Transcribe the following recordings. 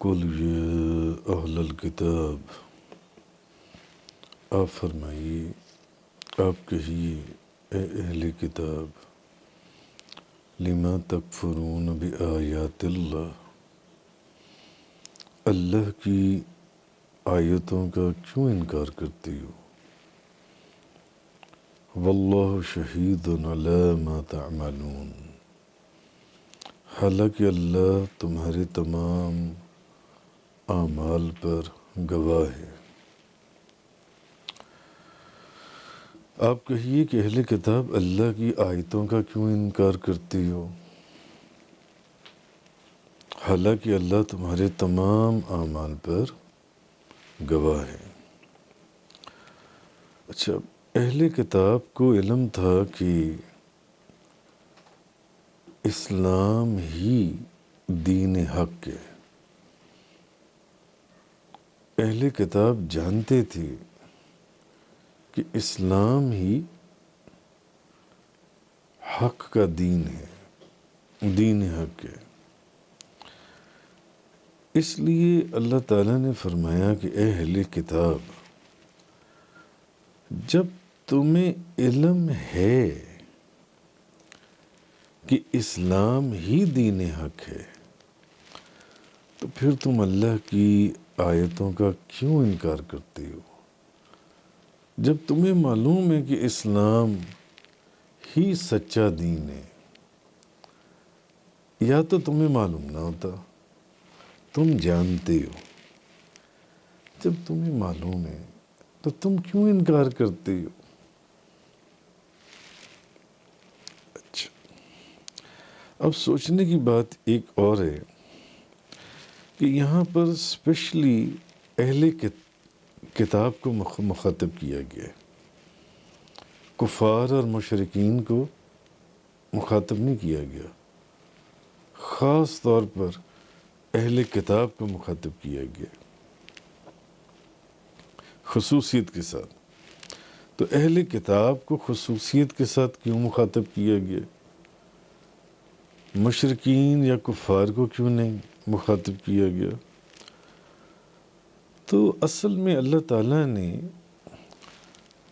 قل یا اہل الکتاب، آپ فرمائیے، آپ کہیے اے اہل کتاب، لما تکفرون بآیات اللہ، اللہ کی آیتوں کا کیوں انکار کرتے ہو؟ واللہ شہید علی ما تعملون، حالانکہ اللہ تمہارے تمام اعمال پر گواہ ہے۔ آپ کہیے کہ اہل کتاب اللہ کی آیتوں کا کیوں انکار کرتے ہو، حالانکہ اللہ تمہارے تمام اعمال پر گواہ ہے۔ اچھا، اہل کتاب کو علم تھا کہ اسلام ہی دین حق ہے۔ اہل کتاب جانتے تھے کہ اسلام ہی حق کا دین ہے، دین حق ہے۔ اس لیے اللہ تعالیٰ نے فرمایا کہ اے اہل کتاب، جب تمہیں علم ہے کہ اسلام ہی دین حق ہے، تو پھر تم اللہ کی آیتوں کا کیوں انکار کرتے ہو؟ جب تمہیں معلوم ہے کہ اسلام ہی سچا دین ہے، یا تو تمہیں معلوم نہ ہوتا، تم جانتے ہو، جب تمہیں معلوم ہے تو تم کیوں انکار کرتے ہو؟ اچھا، اب سوچنے کی بات ایک اور ہے کہ یہاں پر اسپیشلی اہل کتاب کو مخاطب کیا گیا ہے، کفار اور مشرکین کو مخاطب نہیں کیا گیا، خاص طور پر اہل کتاب کو مخاطب کیا گیا خصوصیت کے ساتھ۔ تو اہل کتاب کو خصوصیت کے ساتھ کیوں مخاطب کیا گیا؟ مشرکین یا کفار کو کیوں نہیں مخاطب کیا گیا؟ تو اصل میں اللہ تعالیٰ نے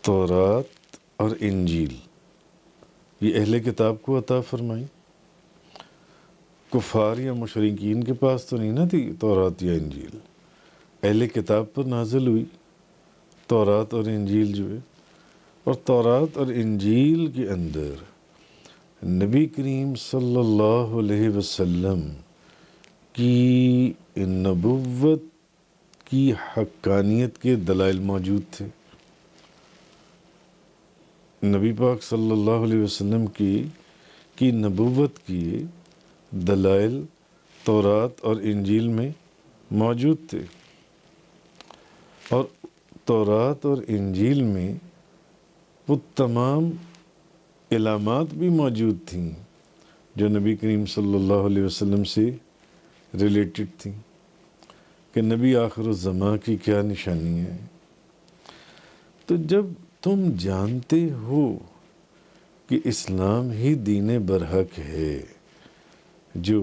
تورات اور انجیل یہ اہل کتاب کو عطا فرمائی، کفار یا مشرکین کے پاس تو نہیں نہ تھی تورات یا انجیل، اہل کتاب پر نازل ہوئی تورات اور انجیل جو ہے۔ اور تورات اور انجیل کے اندر نبی کریم صلی اللہ علیہ وسلم کی نبوت کی حقانیت کے دلائل موجود تھے۔ نبی پاک صلی اللہ علیہ وسلم کی نبوت کی دلائل تورات اور انجیل میں موجود تھے، اور تورات اور انجیل میں وہ تمام علامات بھی موجود تھیں جو نبی کریم صلی اللہ علیہ وسلم سے ریلیٹڈ تھیں کہ نبی آخر الزماں کی کیا نشانی ہے۔ تو جب تم جانتے ہو کہ اسلام ہی دین برحق ہے جو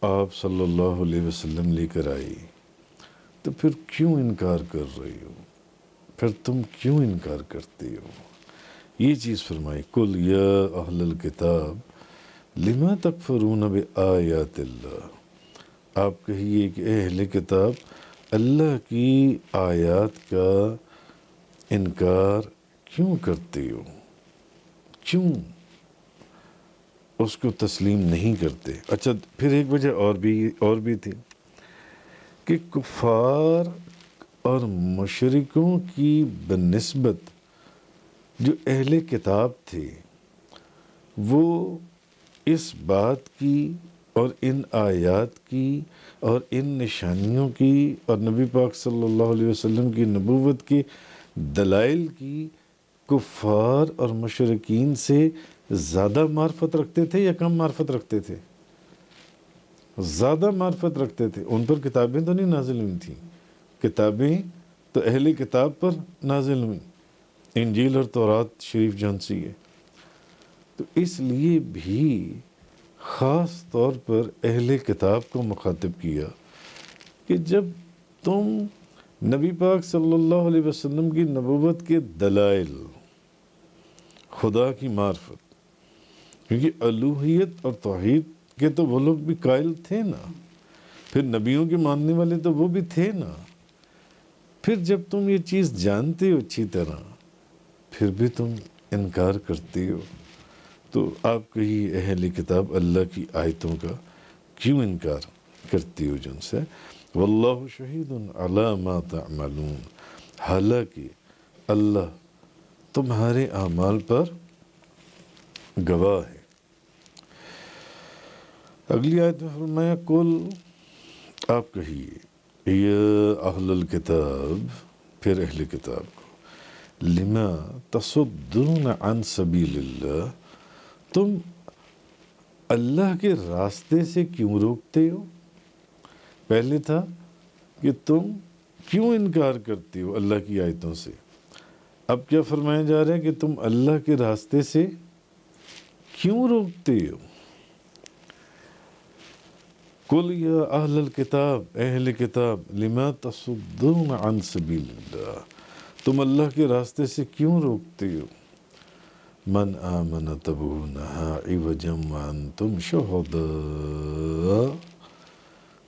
آپ صلی اللہ علیہ وسلم لے کر آئی، تو پھر کیوں انکار کر رہے ہو؟ پھر تم کیوں انکار کرتے ہو؟ یہ چیز فرمائی، قل یا اہل الکتاب لما تکفرون بآیات اللہ، آپ کہیے کہ اے اہل کتاب اللہ کی آیات کا انکار کیوں کرتے ہو، کیوں اس کو تسلیم نہیں کرتے؟ اچھا، پھر ایک وجہ اور بھی تھی کہ کفار اور مشرکوں کی بنسبت جو اہل کتاب تھے وہ اس بات کی اور ان آیات کی اور ان نشانیوں کی اور نبی پاک صلی اللہ علیہ وسلم کی نبوت کے دلائل کی کفار اور مشرکین سے زیادہ معرفت رکھتے تھے یا کم معرفت رکھتے تھے؟ زیادہ معرفت رکھتے تھے۔ ان پر کتابیں تو نہیں نازل ہوئی تھیں، کتابیں تو اہل کتاب پر نازل ہوئیں، انجیل اور تورات شریف جون سی ہے۔ تو اس لیے بھی خاص طور پر اہل کتاب کو مخاطب کیا کہ جب تم نبی پاک صلی اللہ علیہ وسلم کی نبوت کے دلائل، خدا کی معرفت، کیونکہ الوہیت اور توحید کے تو وہ لوگ بھی قائل تھے نا، پھر نبیوں کے ماننے والے تو وہ بھی تھے نا، پھر جب تم یہ چیز جانتے ہو اچھی طرح پھر بھی تم انکار کرتے ہو، تو آپ کہیے اہل کتاب اللہ کی آیتوں کا کیوں انکار کرتی ہو جن سے؟ واللہ شہید علی ما تعملون، حالانکہ اللہ تمہارے اعمال پر گواہ ہے۔ اگلی آیت میں فرمایا قل، آپ کہیے یا اہل الکتاب، پھر اہل کتاب کو، لما تصدون عن سبیل اللہ، تم اللہ کے راستے سے کیوں روکتے ہو؟ پہلے تھا کہ تم کیوں انکار کرتے ہو اللہ کی آیتوں سے، اب کیا فرمایا جا رہا ہے کہ تم اللہ کے راستے سے کیوں روکتے ہو؟ قل یا اہل الکتاب، اہل کتاب، لما تصدون عن سبیل اللہ، تم اللہ کے راستے سے کیوں روکتے ہو؟ من آمن تبغونها عوجا وانتم شہداء،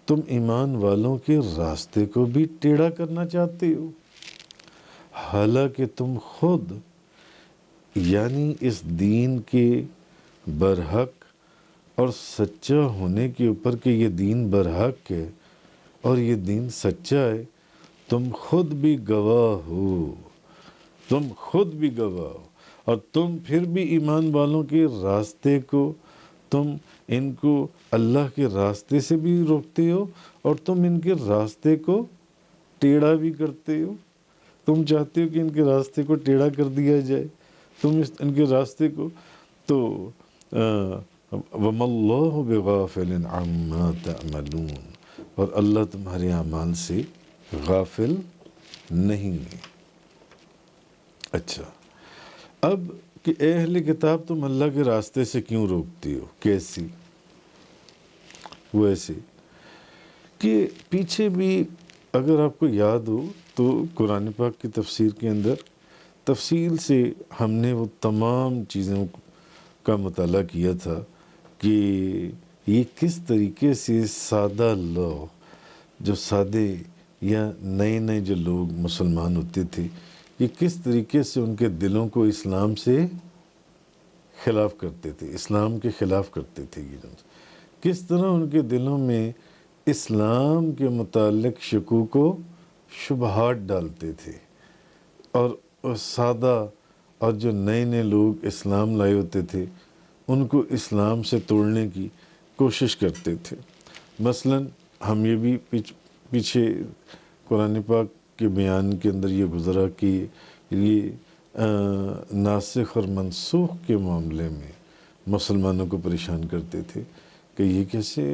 تم ایمان والوں کے راستے کو بھی ٹیڑھا کرنا چاہتے ہو، حالانکہ تم خود یعنی اس دین کے برحق اور سچا ہونے کے اوپر کہ یہ دین برحق ہے اور یہ دین سچا ہے، تم خود بھی گواہ ہو، تم خود بھی گواہ ہو، اور تم پھر بھی ایمان والوں کے راستے کو، تم ان کو اللہ کے راستے سے بھی روکتے ہو اور تم ان کے راستے کو ٹیڑھا بھی کرتے ہو، تم چاہتے ہو کہ ان کے راستے کو ٹیڑھا کر دیا جائے، تم ان کے راستے کو، تو وَمَا اللَّهُ بِغَافِلٍ عَمَّا تَعْمَلُونَ، اور اللہ تمہارے اعمال سے غافل نہیں ہے۔ اچھا، اب کہ اے اہل کتاب تم اللہ کے راستے سے کیوں روکتے ہو؟ کیسی؟ وہ ایسے کہ پیچھے بھی اگر آپ کو یاد ہو تو قرآن پاک کی تفسیر کے اندر تفصیل سے ہم نے وہ تمام چیزوں کا مطالعہ کیا تھا کہ یہ کس طریقے سے سادہ لوگ، جو سادے یا نئے نئے جو لوگ مسلمان ہوتے تھے، یہ کس طریقے سے ان کے دلوں کو اسلام سے خلاف کرتے تھے، اسلام کے خلاف کرتے تھے، یہ کس طرح ان کے دلوں میں اسلام کے متعلق شکوک و شبہات ڈالتے تھے، اور سادہ اور جو نئے نئے لوگ اسلام لائے ہوتے تھے ان کو اسلام سے توڑنے کی کوشش کرتے تھے۔ مثلا ہم یہ بھی پیچھے قرآن پاک کے بیان کے اندر یہ گزرا کہ یہ ناسخ اور منسوخ کے معاملے میں مسلمانوں کو پریشان کرتے تھے کہ یہ کیسے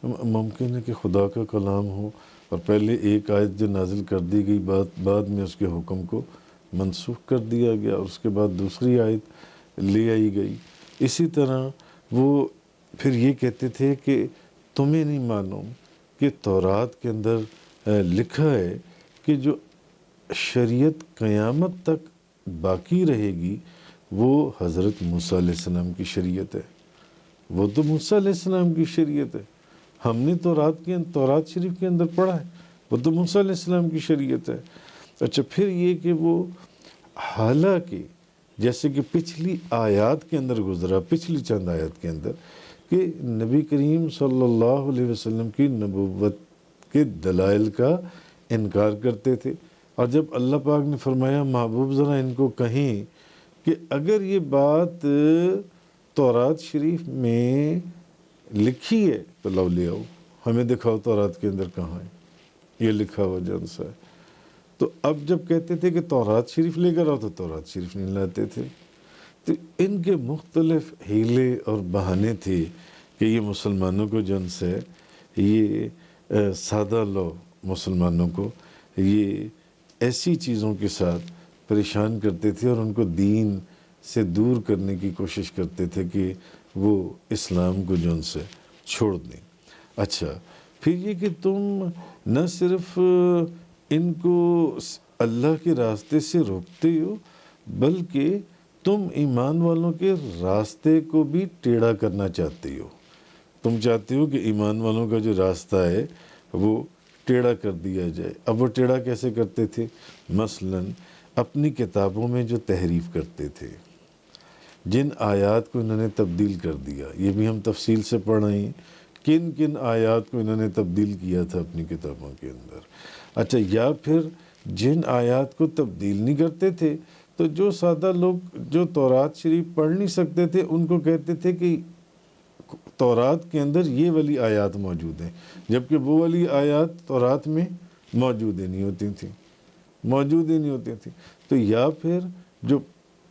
ممکن ہے کہ خدا کا کلام ہو اور پہلے ایک آیت جو نازل کر دی گئی بعد میں اس کے حکم کو منسوخ کر دیا گیا اور اس کے بعد دوسری آیت لے آئی گئی۔ اسی طرح وہ پھر یہ کہتے تھے کہ تمہیں نہیں معلوم کہ تورات کے اندر لکھا ہے کہ جو شریعت قیامت تک باقی رہے گی وہ حضرت موسیٰ علیہ السلام کی شریعت ہے، وہ تو موسیٰ علیہ السلام کی شریعت ہے، ہم نے تورات شریف کے اندر پڑھا ہے، وہ تو موسیٰ علیہ السلام کی شریعت ہے۔ اچھا، پھر یہ کہ وہ حالانکہ جیسے کہ پچھلی آیات کے اندر گزرا، پچھلی چند آیات کے اندر کہ نبی کریم صلی اللہ علیہ وسلم کی نبوت کے دلائل کا انکار کرتے تھے، اور جب اللہ پاک نے فرمایا محبوب ذرا ان کو کہیں کہ اگر یہ بات تورات شریف میں لکھی ہے تو لو لے آؤ، ہمیں دکھاؤ تورات کے اندر کہاں ہے یہ لکھا ہوا جن سا ہے۔ تو اب جب کہتے تھے کہ تورات شریف لے کر آؤ تو تورات شریف نہیں لاتے تھے۔ تو ان کے مختلف حیلے اور بہانے تھے کہ یہ مسلمانوں کو جن سے یہ سادہ لو مسلمانوں کو یہ ایسی چیزوں کے ساتھ پریشان کرتے تھے اور ان کو دین سے دور کرنے کی کوشش کرتے تھے کہ وہ اسلام کو جن سے چھوڑ دیں۔ اچھا، پھر یہ کہ تم نہ صرف ان کو اللہ کے راستے سے روکتے ہو، بلکہ تم ایمان والوں کے راستے کو بھی ٹیڑھا کرنا چاہتے ہو۔ تم چاہتے ہو کہ ایمان والوں کا جو راستہ ہے وہ ٹیڑھا کر دیا جائے۔ اب وہ ٹیڑھا کیسے کرتے تھے؟ مثلاً اپنی کتابوں میں جو تحریف کرتے تھے، جن آیات کو انہوں نے تبدیل کر دیا، یہ بھی ہم تفصیل سے پڑھ رہے ہیں کن کن آیات کو انہوں نے تبدیل کیا تھا اپنی کتابوں کے اندر۔ اچھا، یا پھر جن آیات کو تبدیل نہیں کرتے تھے تو جو سادہ لوگ جو تورات شریف پڑھ نہیں سکتے تھے ان کو کہتے تھے کہ تورات کے اندر یہ والی آیات موجود ہیں، جبکہ وہ والی آیات تورات میں موجود ہی نہیں ہوتی تھیں۔ تو یا پھر جو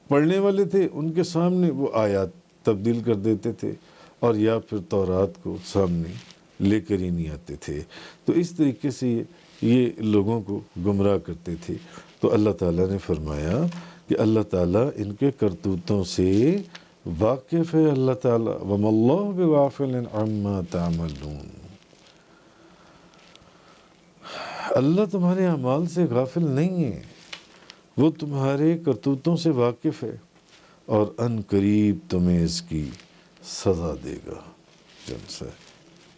پڑھنے والے تھے ان کے سامنے وہ آیات تبدیل کر دیتے تھے، اور یا پھر تورات کو سامنے لے کر ہی نہیں آتے تھے۔ تو اس طریقے سے یہ لوگوں کو گمراہ کرتے تھے۔ تو اللہ تعالیٰ نے فرمایا کہ اللہ تعالیٰ ان کے کرتوتوں سے واقف ہے۔ اللہ تعالیٰ وَمَا اللَّهُ بِغَافِلٍ عَمَّا تَعْمَلُونَ، اللہ تمہارے اعمال سے غافل نہیں ہے، وہ تمہارے کرتوتوں سے واقف ہے، اور ان قریب تمہیں اس کی سزا دے گا۔ جن سے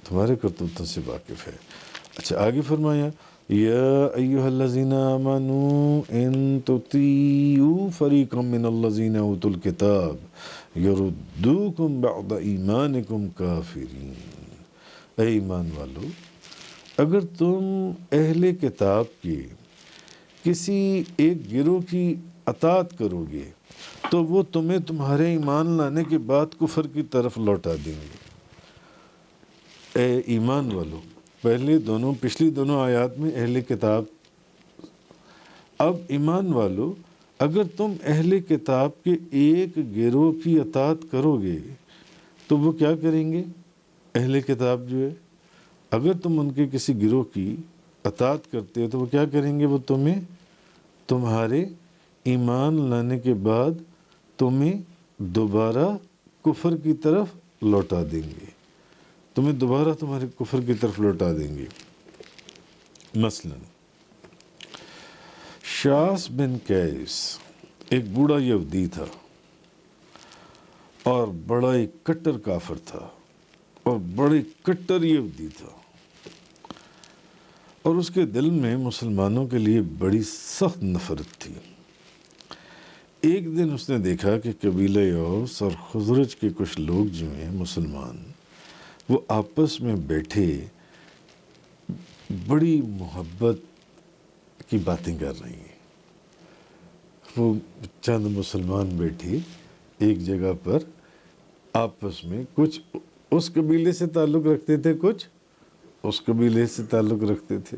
تمہارے کرتوتوں سے واقف ہے۔ اچھا، آگے فرمایا یا ایھا الذین آمنوا ان تطیعوا فریقا من الذین اوتوا الکتاب یردوکم بعد ایمانکم کافرین۔ اے ایمان والو، اگر تم اہل کتاب کے کسی ایک گروہ کی اطاعت کرو گے تو وہ تمہیں تمہارے ایمان لانے کے بعد کفر کی طرف لوٹا دیں گے۔ اے ایمان والو، پچھلی دونوں آیات میں اہل کتاب، اب ایمان والو اگر تم اہل کتاب کے ایک گروہ کی اطاعت کرو گے تو وہ کیا کریں گے؟ اہل کتاب جو ہے، اگر تم ان کے کسی گروہ کی اطاعت کرتے ہو تو وہ کیا کریں گے؟ وہ تمہیں تمہارے ایمان لانے کے بعد تمہیں دوبارہ کفر کی طرف لوٹا دیں گے، تمہیں دوبارہ تمہارے کفر کی طرف لوٹا دیں گے۔ مثلا شاس بن قیس ایک بوڑھا یہودی تھا اور بڑا ایک کٹر کافر تھا اور بڑے کٹر یہودی تھا، اور اس کے دل میں مسلمانوں کے لیے بڑی سخت نفرت تھی۔ ایک دن اس نے دیکھا کہ قبیلہ اوس اور خزرج کے کچھ لوگ جو ہیں مسلمان، وہ آپس میں بیٹھے بڑی محبت کی باتیں کر رہی ہیں۔ وہ چند مسلمان بیٹھے ایک جگہ پر آپس میں، کچھ اس قبیلے سے تعلق رکھتے تھے، کچھ اس قبیلے سے تعلق رکھتے تھے،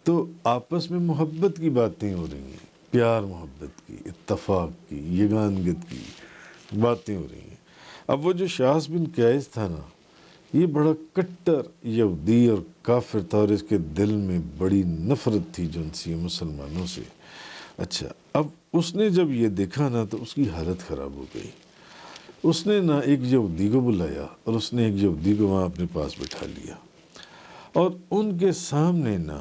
تو آپس میں محبت کی باتیں ہو رہی ہیں، پیار محبت کی، اتفاق کی، یگانگت کی باتیں ہو رہی ہیں۔ اب وہ جو شاس بن قیس تھا نا، یہ بڑا کٹر یہودی اور کافر تھا، اور اس کے دل میں بڑی نفرت تھی جن سی مسلمانوں سے۔ اچھا، اب اس نے جب یہ دیکھا نا تو اس کی حالت خراب ہو گئی۔ اس نے نا ایک یہودی کو بلایا اور اس نے ایک یہودی کو وہاں اپنے پاس بٹھا لیا، اور ان کے سامنے نا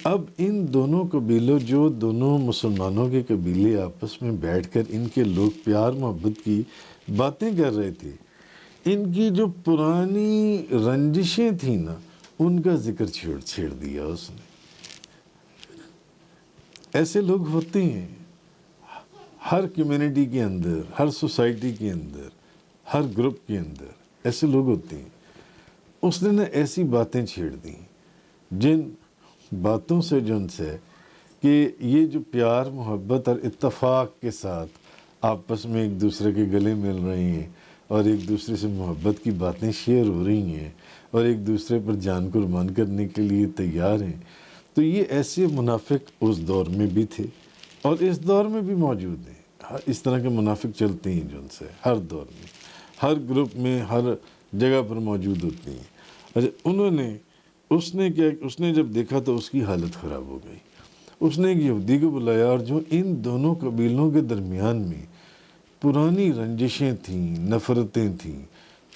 اب ان دونوں قبیلوں، جو دونوں مسلمانوں کے قبیلے آپس میں بیٹھ کر ان کے لوگ پیار محبت کی باتیں کر رہے تھے، ان کی جو پرانی رنجشیں تھیں نا ان کا ذکر چھیڑ دیا اس نے۔ ایسے لوگ ہوتے ہیں ہر کمیونٹی کے اندر، ہر سوسائٹی کے اندر، ہر گروپ کے اندر ایسے لوگ ہوتے ہیں۔ اس نے نا ایسی باتیں چھیڑ دیں جن باتوں سے کہ یہ جو پیار محبت اور اتفاق کے ساتھ آپس میں ایک دوسرے کے گلے مل رہے ہیں اور ایک دوسرے سے محبت کی باتیں شیئر ہو رہی ہیں اور ایک دوسرے پر جان قربان کرنے کے لیے تیار ہیں، تو یہ ایسے منافق اس دور میں بھی تھے اور اس دور میں بھی موجود ہیں۔ اس طرح کے منافق چلتے ہیں جو ان سے ہر دور میں، ہر گروپ میں، ہر جگہ پر موجود ہوتے ہیں۔ اچھا، اس نے جب دیکھا تو اس کی حالت خراب ہو گئی۔ اس نے ایک یہودی کو بلایا، اور جو ان دونوں قبیلوں کے درمیان میں پرانی رنجشیں تھیں، نفرتیں تھیں،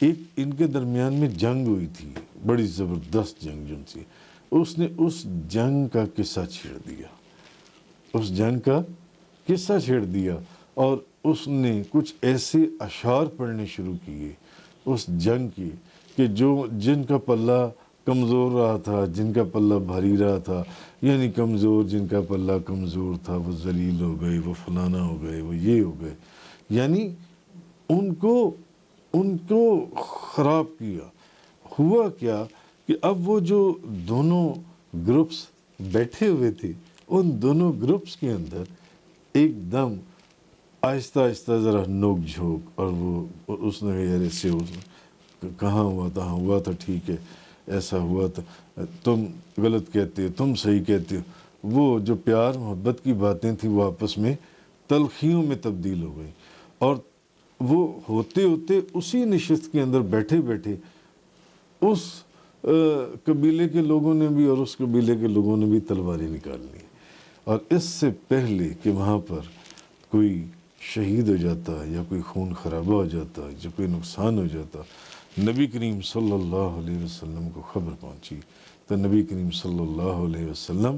ایک ان کے درمیان میں جنگ ہوئی تھی، بڑی زبردست جنگ جو تھی، اس نے اس جنگ کا قصہ چھیڑ دیا، اس جنگ کا قصہ چھیڑ دیا، اور اس نے کچھ ایسے اشعار پڑھنے شروع کیے اس جنگ کی کہ جن کا پلہ کمزور رہا تھا، جن کا پلہ بھاری رہا تھا، یعنی کمزور جن کا پلہ کمزور تھا وہ ذلیل ہو گئے، وہ فلانا ہو گئے، وہ یہ ہو گئے، یعنی ان کو خراب کیا۔ ہوا کیا کہ اب وہ جو دونوں گروپس بیٹھے ہوئے تھے، ان دونوں گروپس کے اندر ایک دم آہستہ آہستہ ذرا نوک جھوک، اور اس نے یار ایسے کہاں ہوا تھا ٹھیک ہے، ایسا ہوا تھا، تم غلط کہتے ہو، تم صحیح کہتے ہو۔ وہ جو پیار محبت کی باتیں تھیں وہ آپس میں تلخیوں میں تبدیل ہو گئی، اور وہ ہوتے ہوتے اسی نشست کے اندر بیٹھے بیٹھے اس قبیلے کے لوگوں نے بھی اور اس قبیلے کے لوگوں نے بھی تلواریں نکال لی، اور اس سے پہلے کہ وہاں پر کوئی شہید ہو جاتا یا کوئی خون خرابہ ہو جاتا یا کوئی نقصان ہو جاتا، نبی کریم صلی اللہ علیہ وسلم کو خبر پہنچی تو نبی کریم صلی اللہ علیہ وسلم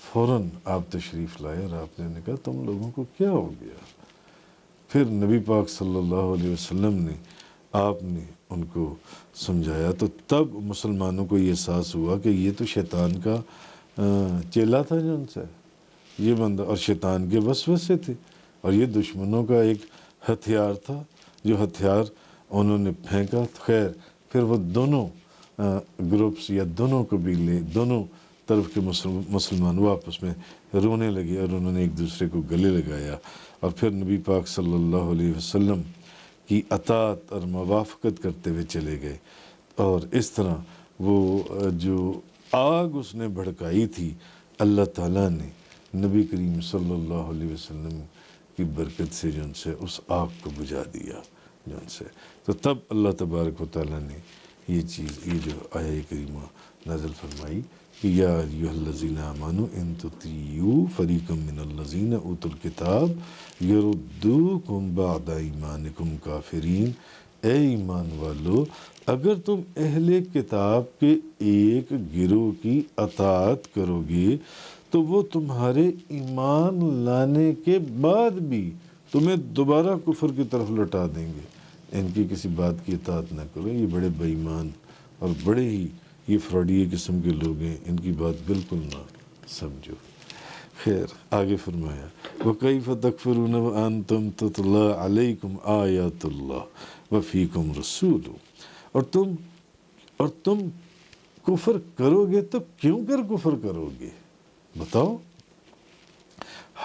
فوراً آپ تشریف لائے، اور آپ نے کہا تم لوگوں کو کیا ہو گیا؟ پھر نبی پاک صلی اللہ علیہ وسلم نے آپ نے ان کو سمجھایا، تو تب مسلمانوں کو یہ احساس ہوا کہ یہ تو شیطان کا چیلا تھا جو ان سے یہ بندہ، اور شیطان کے وسوسے تھے، اور یہ دشمنوں کا ایک ہتھیار تھا جو ہتھیار انہوں نے پھینکا۔ خیر پھر وہ دونوں گروپس یا دونوں قبیلے، دونوں طرف کے مسلمان وہ آپس میں رونے لگے، اور انہوں نے ایک دوسرے کو گلے لگایا، اور پھر نبی پاک صلی اللہ علیہ وسلم کی اطاعت اور موافقت کرتے ہوئے چلے گئے، اور اس طرح وہ جو آگ اس نے بھڑکائی تھی، اللہ تعالیٰ نے نبی کریم صلی اللہ علیہ وسلم کی برکت سے جو ان سے اس آگ کو بجھا دیا جو ان سے، تو تب اللہ تبارک و تعالیٰ نے یہ جو آیہ کریمہ نازل فرمائی کہ یا ایھا الذین آمنوا ان تطیعوا فریقا من الذین اوتوا الکتاب یردوکم بعد ایمانکم کافرین، اے ایمان والو اگر تم اہل کتاب کے ایک گروہ کی اطاعت کرو گے تو وہ تمہارے ایمان لانے کے بعد بھی تمہیں دوبارہ کفر کی طرف لوٹا دیں گے۔ ان کی کسی بات کی اطاعت نہ کرو، یہ بڑے بے ایمان اور بڑے ہی یہ فراڈی قسم کے لوگ ہیں، ان کی بات بالکل نہ سمجھو۔ خیر آگے فرمایا وَكَيْفَ تَكْفُرُونَ وَأَنْتُمْ تُتْلَى عَلَيْكُمْ آیَاتُ اللَّهِ وَفِيكُمْ رَسُولُهُ، اور تم کفر کرو گے تو کیوں کر کفر کرو گے؟ بتاؤ،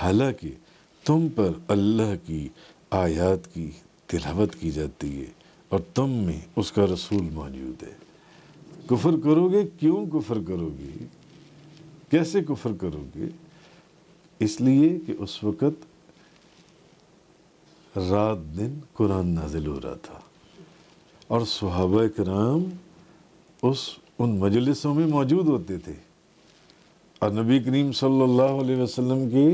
حالانکہ تم پر اللہ کی آیات کی تلاوت کی جاتی ہے اور تم میں اس کا رسول موجود ہے۔ کفر کرو گے، کیوں کفر کرو گے؟ کیسے کفر کرو گے؟ اس لیے کہ اس وقت رات دن قرآن نازل ہو رہا تھا، اور صحابہ کرام ان مجلسوں میں موجود ہوتے تھے، اور نبی کریم صلی اللہ علیہ وسلم کی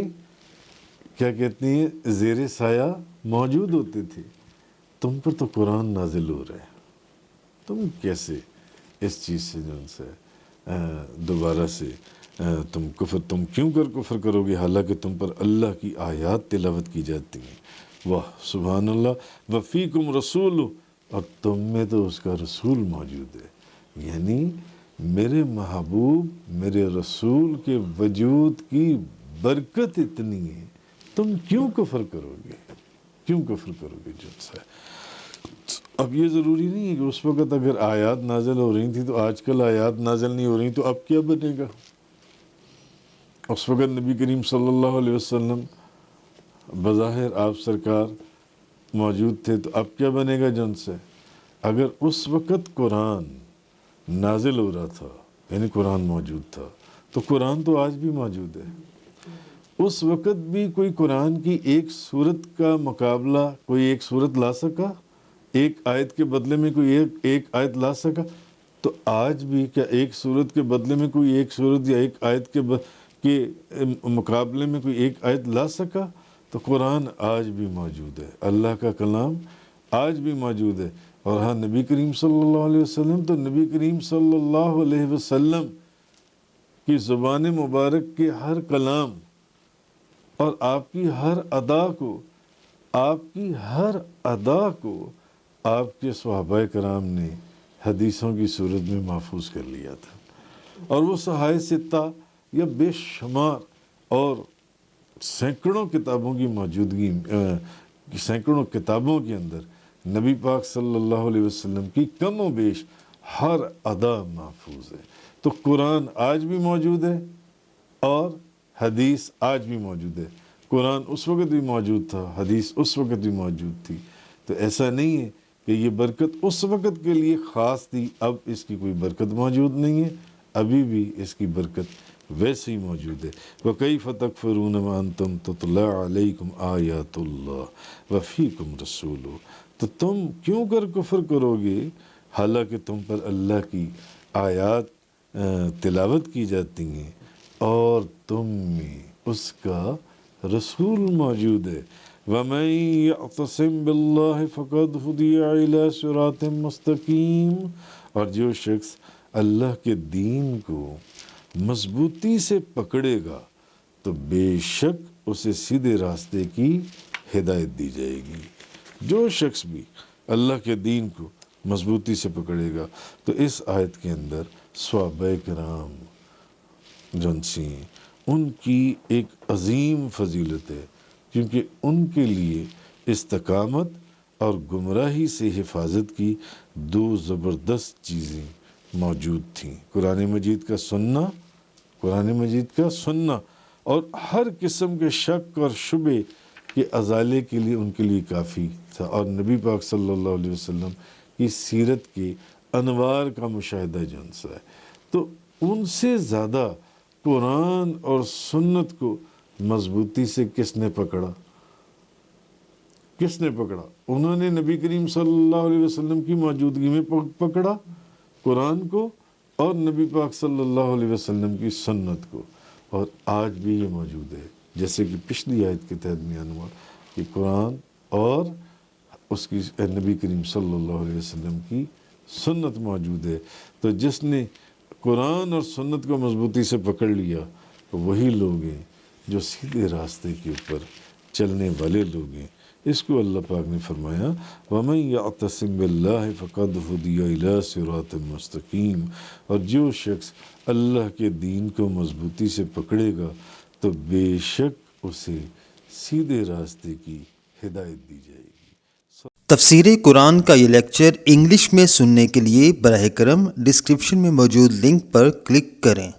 کیا کہتی ہیں زیر سایہ موجود ہوتے تھے۔ تم پر تو قرآن نازل ہو رہا ہے، تم کیسے اس چیز سے جو ان سے دوبارہ سے تم کیوں کر کفر کرو گے حالانکہ تم پر اللہ کی آیات تلاوت کی جاتی ہیں۔ واہ سبحان اللہ، وفیکم رسول، اور تم میں تو اس کا رسول موجود ہے، یعنی میرے محبوب میرے رسول کے وجود کی برکت اتنی ہے، تم کیوں کفر کرو گے؟ کیوں کفر کرو گے جن سے؟ اب یہ ضروری نہیں ہے کہ اس وقت اگر آیات نازل ہو رہی تھی تو آج کل آیات نازل نہیں ہو رہی تو اب کیا بنے گا؟ اس وقت نبی کریم صلی اللہ علیہ وسلم بظاہر آپ سرکار موجود تھے تو اب کیا بنے گا جن سے؟ اگر اس وقت قرآن نازل ہو رہا تھا یعنی قرآن موجود تھا تو قرآن تو آج بھی موجود ہے۔ اس وقت بھی کوئی قرآن کی ایک سورت کا مقابلہ کوئی ایک سورت لا سکا؟ ایک آیت کے بدلے میں کوئی ایک آیت لا سکا؟ تو آج بھی کیا ایک سورت کے بدلے میں کوئی ایک سورت یا ایک آیت کے مقابلے میں کوئی ایک آیت لا سکا؟ تو قرآن آج بھی موجود ہے، اللہ کا کلام آج بھی موجود ہے، اور ہاں نبی کریم صلی اللہ علیہ وسلم تو نبی کریم صلی اللہ علیہ وسلم کی زبان مبارک کے ہر کلام اور آپ کی ہر ادا کو آپ کے صحابہ کرام نے حدیثوں کی صورت میں محفوظ کر لیا تھا، اور وہ صحائح ستہ یا بے شمار اور سینکڑوں کتابوں کی موجودگی سینکڑوں کتابوں کے اندر نبی پاک صلی اللہ علیہ وسلم کی کم و بیش ہر ادا محفوظ ہے۔ تو قرآن آج بھی موجود ہے اور حدیث آج بھی موجود ہے۔ قرآن اس وقت بھی موجود تھا، حدیث اس وقت بھی موجود تھی۔ تو ایسا نہیں ہے کہ یہ برکت اس وقت کے لیے خاص تھی، اب اس کی کوئی برکت موجود نہیں ہے، ابھی بھی اس کی برکت ویسے ہی موجود ہے۔ وَكَيْفَ تَكْفُرُونَ وَأَنْتُمْ تُتْلَىٰ عَلَيْكُمْ آيَاتُ اللَّهِ وَفِيكُمْ رَسُولُهُ، تو تم کیوں کر کفر کرو گے حالانکہ تم پر اللہ کی آیات تلاوت کی جاتی ہیں اور تم میں اس کا رسول موجود ہے۔ وَمَن يَعْتَصِم بِاللَّهِ فَقَدْ هُدِيَ إِلَىٰ صِرَاطٍ مُسْتَقِيمٍ، اور جو شخص اللہ کے دین کو مضبوطی سے پکڑے گا تو بے شک اسے سیدھے راستے کی ہدایت دی جائے گی۔ جو شخص بھی اللہ کے دین کو مضبوطی سے پکڑے گا، تو اس آیت کے اندر صحابہ کرام جنسی ان کی ایک عظیم فضیلت ہے، کیونکہ ان کے لیے استقامت اور گمراہی سے حفاظت کی دو زبردست چیزیں موجود تھیں، قرآن مجید کا سننا اور ہر قسم کے شک اور شبے کے ازالے کے لیے ان کے لیے کافی تھا، اور نبی پاک صلی اللہ علیہ وسلم کی سیرت کے انوار کا مشاہدہ جن سا ہے۔ تو ان سے زیادہ قرآن اور سنت کو مضبوطی سے کس نے پکڑا؟ انہوں نے نبی کریم صلی اللہ علیہ وسلم کی موجودگی میں پکڑا قرآن کو اور نبی پاک صلی اللہ علیہ وسلم کی سنت کو، اور آج بھی یہ موجود ہے، جیسے کہ پچھلی آیت کے تحت بیان ہوا کہ قرآن اور اس کی نبی کریم صلی اللہ علیہ وسلم کی سنت موجود ہے۔ تو جس نے قرآن اور سنت کو مضبوطی سے پکڑ لیا وہی لوگ ہیں جو سیدھے راستے کے اوپر چلنے والے لوگ ہیں۔ اس کو اللہ پاک نے فرمایا وَمَن يَعْتَصِم بِاللَّهِ فَقَدْ هُدِيَ إِلَىٰ صِرَاطٍ مُسْتَقِيمٍ، اور جو شخص اللہ کے دین کو مضبوطی سے پکڑے گا تو بے شک اسے سیدھے راستے کی ہدایت دی جائے گی۔ تفسیر قرآن کا یہ لیکچر انگلش میں سننے کے لیے براہ کرم ڈسکرپشن میں موجود لنک پر کلک کریں۔